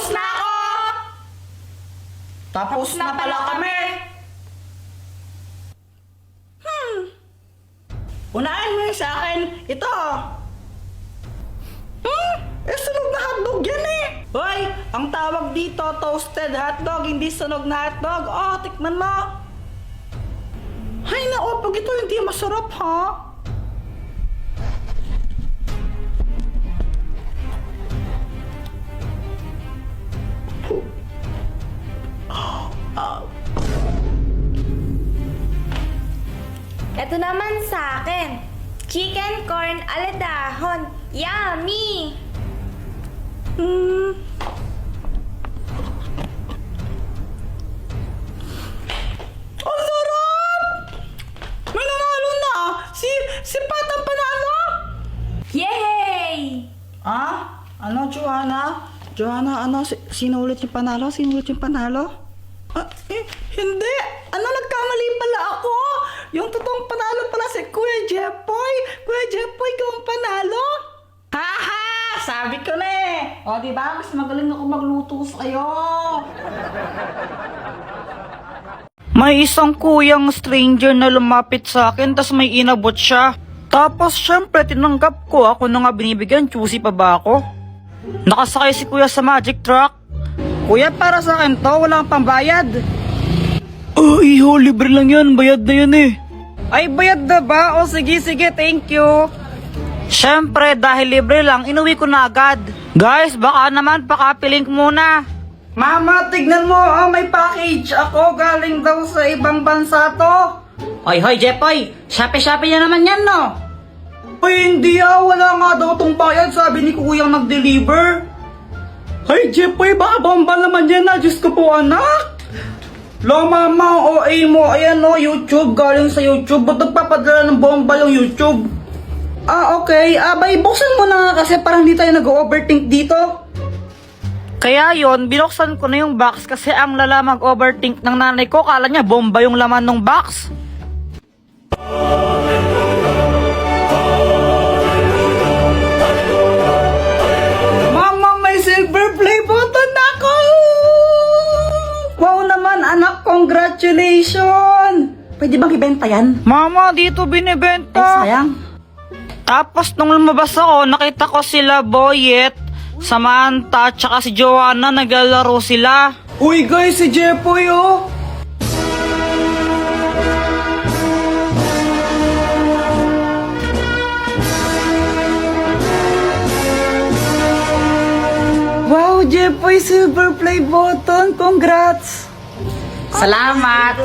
Tapos na ako! Tapos na pala kami! Unahin mo yun sa akin. Ito. Sunog na hotdog yan eh. Hoy, ang tawag dito, toasted hotdog, hindi sunog na hotdog. Oh, tikman mo. Hay na, pag ito hindi masarap ha. Ito naman sa akin. Chicken corn aladahon. Yummy! Ang sarap! May nanalo na. Si Pat ang panalo. Yay! Ano, Joanna? Joanna, ano? Sino ulit yung panalo? Hindi. Nagkamali pala ako. Yung totoong panalo pala si Kuya Jepoy. Kuya Jepoy, ikaw ang panalo. Haha! Sabi ko na eh. O, diba? Mas magaling ako magluto sa'yo. May isang kuyang stranger na lumapit sa akin, tas may inabot siya. Tapos, syempre, tinanggap ko. Ako na nga binibigyan, choosy pa ba ako? Nakasakay si Kuya sa magic truck. Kuya, para sa akin to, walang pambayad. Iho, libre lang yan. Bayad na yan eh. Ay, bayad na ba? O sige, thank you. Syempre, dahil libre lang, inuwi ko na agad. Guys, baka naman pakapiling ko muna. Mama, tignan mo, may package ako. Galing daw sa ibang bansa to. Hoy, Jepoy, Shopee na naman yan, no? Ay, hindi wala nga daw tong bayad, sabi ni kuyang nag-deliver. Ay, Jepoy, baka bomba naman yan na. Diyos ko po, anak. Lo, mama, OA mo, ayan no, YouTube, galing sa YouTube. Ba't nagpapadala ng bomba yung YouTube? Okay, bay, buksan mo na nga kasi parang hindi tayo nag-overthink dito. Kaya yon, binuksan ko na yung box kasi ang lala mag-overthink ng nanay ko, kala niya bomba yung laman ng box. Mama, may silver play button ako! Wow naman, anak, congratulations! Pwede bang ibenta yan? Mama, dito binibenta. Ay, sayang. Tapos nung lumabas ako, nakita ko sila Boyet, Samantha, tsaka si Joanna, naglalaro sila. Uy guys, si Jepoy oh! Wow, Jepoy, silver play button. Congrats! Salamat!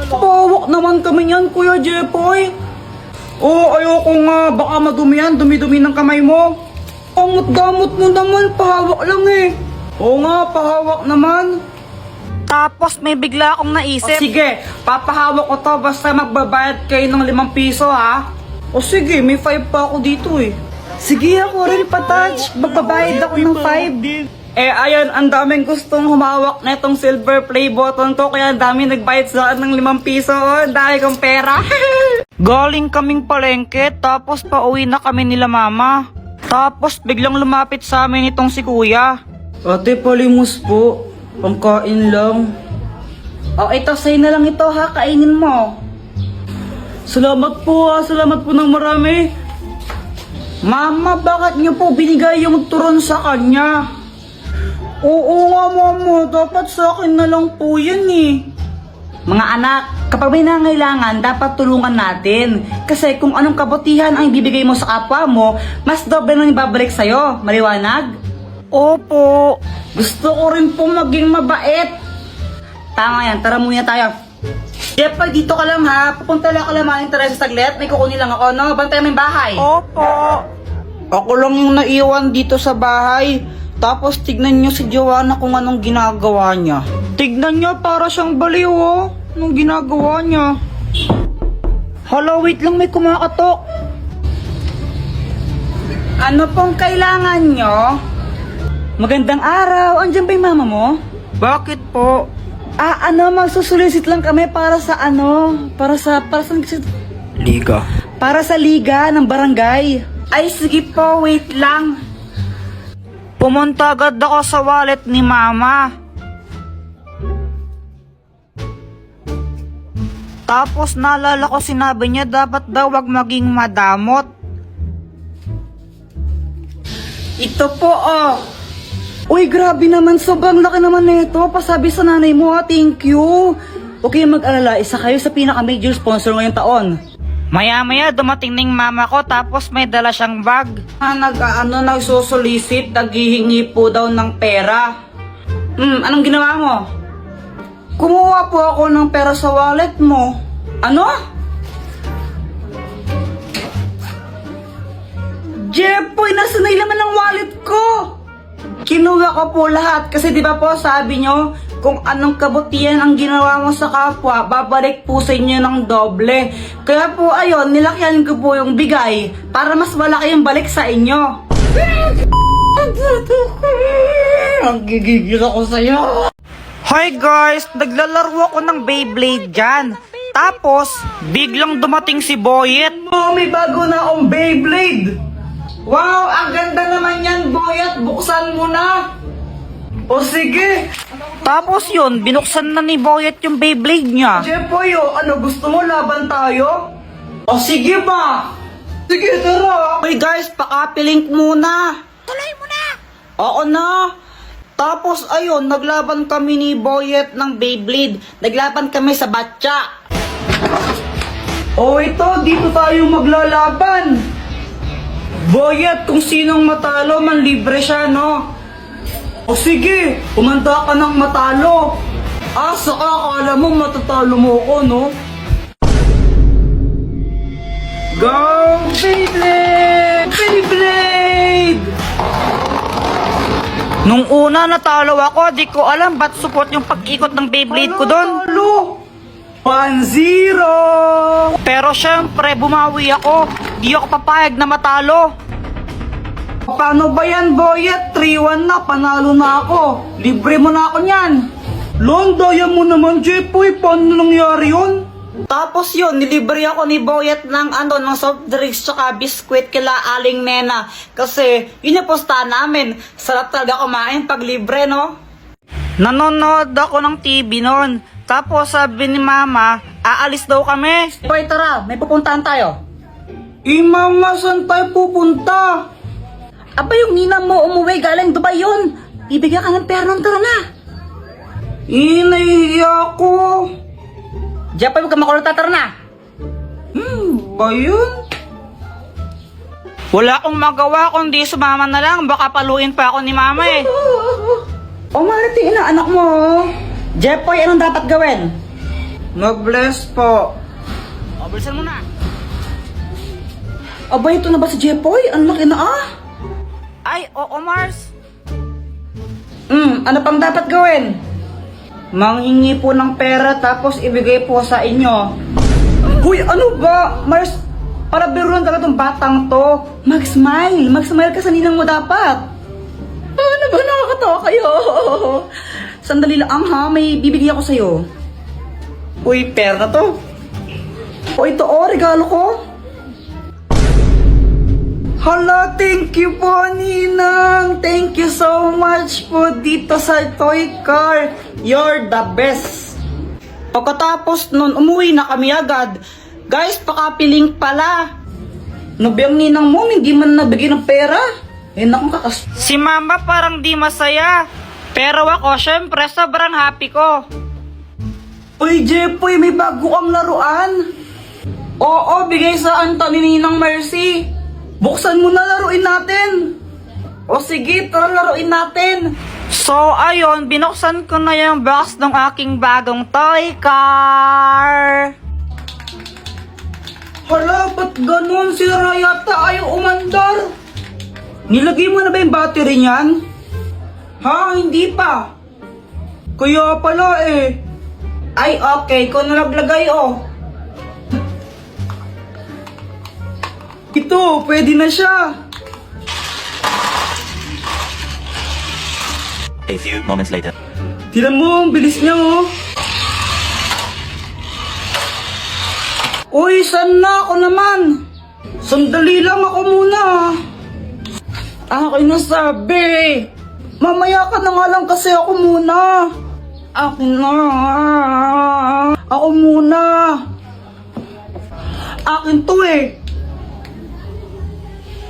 Pawak naman kami niyan, Kuya Jepoy. Ayoko nga. Baka madumi yan. Dumi-dumi ng kamay mo. Gamot mo naman. Pahawak lang eh. Oo nga, pahawak naman. Tapos may bigla akong naisip. Sige, papahawak ko to basta magbabayad kayo ng 5 piso ha. Sige, may 5 pa ako dito eh. Sige, ako rin pa-touch. Magbabayad ako ng 5. Ayan, ang daming gustong humawak na itong silver play button ko. Kaya ang daming nagbayad sa akin ng 5 piso. Dahil kong pera. Galing kaming palengke, tapos pauwi na kami nila mama. Tapos biglang lumapit sa amin itong si kuya. Ate, palimos po. Pangkain lang. Ito, sa'yo na lang ito ha. Kainin mo. Salamat po ha. Salamat po ng marami. Mama, bakit niyo po binigay yung turon sa kanya? Oo nga, mama. Dapat sa akin na lang po yan eh. Mga anak, kapag may nangailangan, dapat tulungan natin. Kasi kung anong kabutihan ang ibibigay mo sa kapwa mo, mas doble nang ibabalik sa'yo. Maliwanag? Opo. Gusto ko rin po maging mabait. Tama yan, tara muna tayo. Jepoy, dito ka lang ha. Pupunta lang ka lang mga interes sa saglit. May kukunin lang ako, no? Bantay mo yung bahay. Opo. Ako lang yung naiwan dito sa bahay. Tapos tignan nyo si Joanna kung anong ginagawa niya. Tignan nyo, para siyang baliw oh. Anong ginagawa niya? Hala, wait lang, may kumakatok. Ano pong kailangan nyo? Magandang araw. Andiyan ba yung mama mo? Bakit po? Magsusulisit lang kami para sa para sa liga. Para sa liga ng barangay. Ay, sige po, wait lang. Pumunta agad ako sa wallet ni Mama. Tapos naalala ko sinabi niya dapat daw wag maging madamot. Ito po oh. Uy, grabe naman. Sobrang laki naman nito. Pasabi sa nanay mo ha. Thank you. Huwag kayong mag-alala. Isa kayo sa pinaka-major sponsor ngayong taon. Maya-maya dumating ng mama ko tapos may dala siyang bag. Nagsusolicit, naghihingi po daw ng pera. Anong ginawa mo? Kumuha po ako ng pera sa wallet mo. Ano? Jepoy, nasa na laman ng wallet ko? Kinuha ko po lahat kasi di ba po sabi nyo, kung anong kabutihan ang ginawa mo sa kapwa, babalik po sa inyo ng doble. Kaya po ayun, nilakyan ko po yung bigay para mas malaki yung balik sa inyo. Ang gigigil ako sa'yo. Hi guys, naglalaro ako ng Beyblade dyan. Tapos, biglang dumating si Boyet. May bago na akong Beyblade. Wow, ang ganda naman yan, Boyet. Buksan mo na. O sige. Tapos yun, binuksan na ni Boyet yung Beyblade niya. Jepoy, ano gusto mo, laban tayo? O sige ba? Sige, tara. Hey guys, pakapilink muna. Tuloy mo na. Oo na. Tapos ayun, naglaban kami ni Boyet ng Beyblade. Naglaban kami sa batya. Oh, ito, dito tayo maglalaban. Boyet, kung sinong matalo, manlibre siya, no? O sige, kumanta ka ng matalo. Saka akala mo matatalo mo ko, no? Go, Beyblade! Beyblade! Nung una natalo ako, di ko alam ba't support yung pag-ikot ng Beyblade ko doon. 1-0! Pero syempre, bumawi ako. Di ako papayag na matalo. Paano ba yan, Boyet? 3-1 na, panalo na ako. Libre mo na ako niyan. Daya mo naman, Jepoy. Paano nangyari yun? Tapos yun, nilibre ako ni Boyet ng ng soft drinks tsaka biskwit kila Aling Nena. Kasi yun yung posta namin. Sarap talaga kumain pag libre, no? Nanonood ako ng TV noon. Tapos sabi ni Mama, aalis daw kami. Boy, tara, may pupuntahan tayo. Mama, saan tayo pupunta? Aba, yung ninang mo umuwi galing Dubai yun. Bibigyan ka ng pera nun, tara na. Nahihiya ako. Jepoy, huwag ka makulot, tara na. Ba yun? Wala akong magawa kundi sumama na lang. Baka paluin pa ako ni Mama eh. Marating na anak mo. Jepoy, anong dapat gawin? Mag-bless po. Bilisan mo na. Aba, ito na ba si Jepoy? Ang laki na Ay, oo Mars. Ano pang dapat gawin? Manghingi po ng pera tapos ibigay po sa inyo. Huy, ano ba? Mars, para biruan talaga tong batang to. Mag-smile. Mag-smile ka sa ninang mo dapat. Ano ba? Nakakatawa kayo. Sandali lang ha, may bibigyan ako sa'yo. Uy, pera na to. O ito regalo ko. Hala, thank you po, Ninang. Thank you so much po dito sa toy car. You're the best. Pagkatapos nun, umuwi na kami agad. Guys, pakapiling pala. Nabiyang ninang mo, hindi man nabigyan ng pera. Naku, si Mama parang di masaya. Pero ako, syempre, sobrang happy ko. Uy, Jepoy, may bago kang laruan. Oo, bigay sa Anthony Ninang Mercy. Buksan mo na, laruin natin. O sige, tara laruin natin. So, ayun, binuksan ko na yung box ng aking bagong toy car. Hala, ba't ganun? Sira yata ayaw umandar. Nilagay mo na ba yung battery niyan? Ha? Hindi pa. Kaya pala Ay, okay. Ikaw na naglagay, Ito, pwede na siya. A few moments later. Tignan mo, ang bilis niya, Uy, saan na ako naman? Sandali lang ako muna, Ako'y nasabi. Mamaya ka na nga lang kasi ako muna. Akin na. Ako muna. Akin to eh.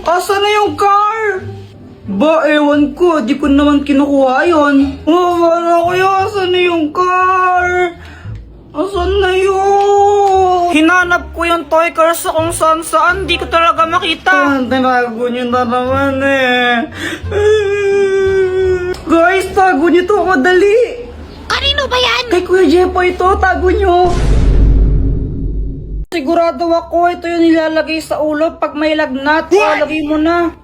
Asa na yung car? Ba, ewan ko. Di ko naman kinukuha yun. Wala ko yun. Asa na yung car? Asan na yun? Hinanap ko yung toy car sa kung saan saan. Di ko talaga makita. Tinago nyo na naman eh. Guys, tago nyo to. Madali. Kanino ba yan? Kay Kuya Jepoy ito. Tago nyo. Sigurado ako ito yung nilalagay sa ulo pag may lagnat. Lagay mo na.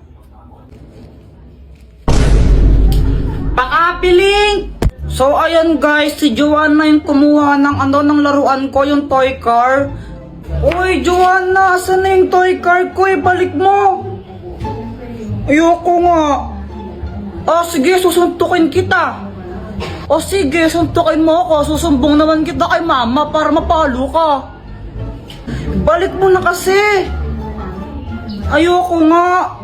Pakapiling! So ayan guys, si Joanna yung kumuha ng laruan ko, yung toy car. Uy Joanna, asan na yung toy car ko? Balik mo. Ayoko nga. Sige, susuntukin kita. Sige, suntukin mo ako. Susumbong naman kita kay mama para mapalo ka. Balik mo na kasi. Ayoko nga.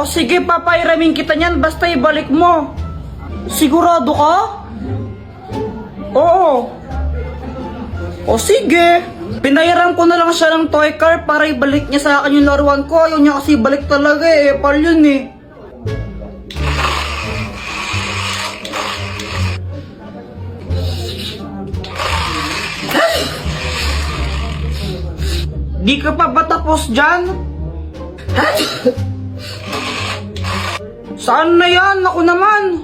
Sige, papairamin kita niyan basta ibalik mo. Sigurado ka? Oo. Sige. Pinayaran ko na lang siya ng toy car para ibalik niya sa akin yung laruan ko. Ayaw niya kasi ibalik talaga eh. Pal yun eh. Di ka pa ba tapos dyan? Saan na yan? Ako naman.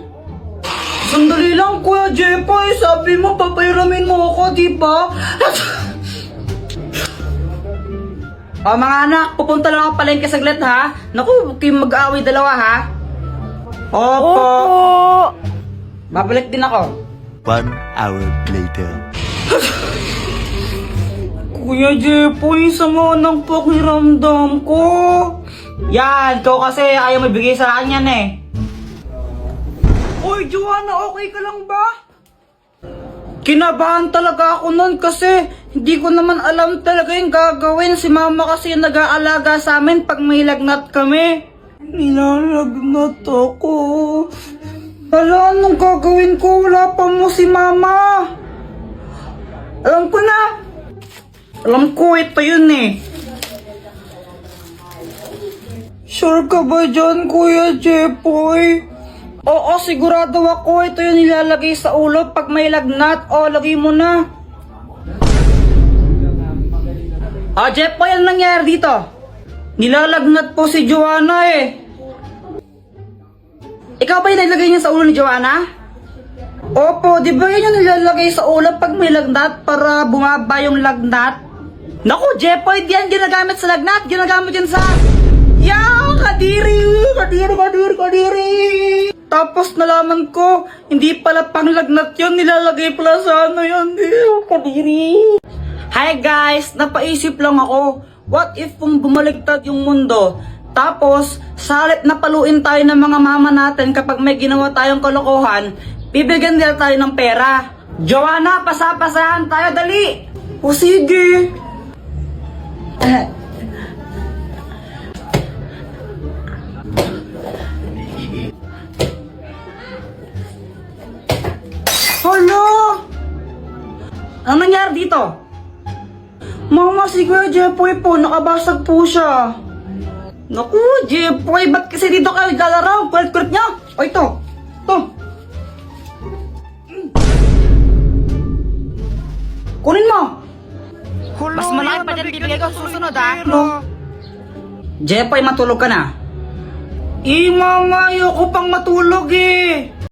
Sandali lang, Kuya Jepoy. Sabi mo, papairamin mo ako, di ba? Mga anak, pupunta lang ako palengke saglit, ha? Naku, huwag kayong mag-aaway dalawa, ha? Opo. Babalik din ako. 1 hour later. Kuya Jepoy, sama ng pakiramdam ko. Yan, ikaw kasi ayaw mabigay sa akin yan eh. Oy, Joanna, okay ka lang ba? Kinabahan talaga ako nun kasi hindi ko naman alam talaga yung gagawin. Si mama kasi yung nag-aalaga sa amin pag may lagnat kami. Nilalagnat ako. Hala, anong gagawin ko? Wala pa mo si mama. Alam ko na. Alam ko, ito yun eh. Sure ka ba dyan, Kuya Jepoy? Oo, sigurado ako. Ito yung nilalagay sa ulo pag may lagnat. Lagay mo na. Jepoy, ano nangyari dito? Nilalagnat po si Joanna eh. Ikaw ba yung nilagay niya sa ulo ni Joanna? Opo, di ba yun yung nilalagay sa ulo pag may lagnat para bumaba yung lagnat? Naku, Jepoy, yan ginagamit sa lagnat. Ginagamit yan sa... Kadiri! Tapos nalaman ko, hindi pala pang lagnat yun. Nilalagay pala sa ano yun. Kadiri! Hi guys! Napaisip lang ako. What if kung bumaligtad yung mundo? Tapos, sa halip na paluin tayo ng mga mama natin kapag may ginawa tayong kalokohan, bibigyan nila tayo ng pera. Joanna, pasa-pasahan tayo, dali! Sige! Hala! Anong nangyari dito? Mama, si Kuya Jepoy po, nakabasag po siya. Naku, Jepoy, ba't kasi dito kayo galaraw? Kulit-kulit niya. Ito. Kunin mo. Mas malaki pa dyan bibigay ko susunod, ha? Jepoy, matulog ka na. Mama, ayoko pang matulog eh.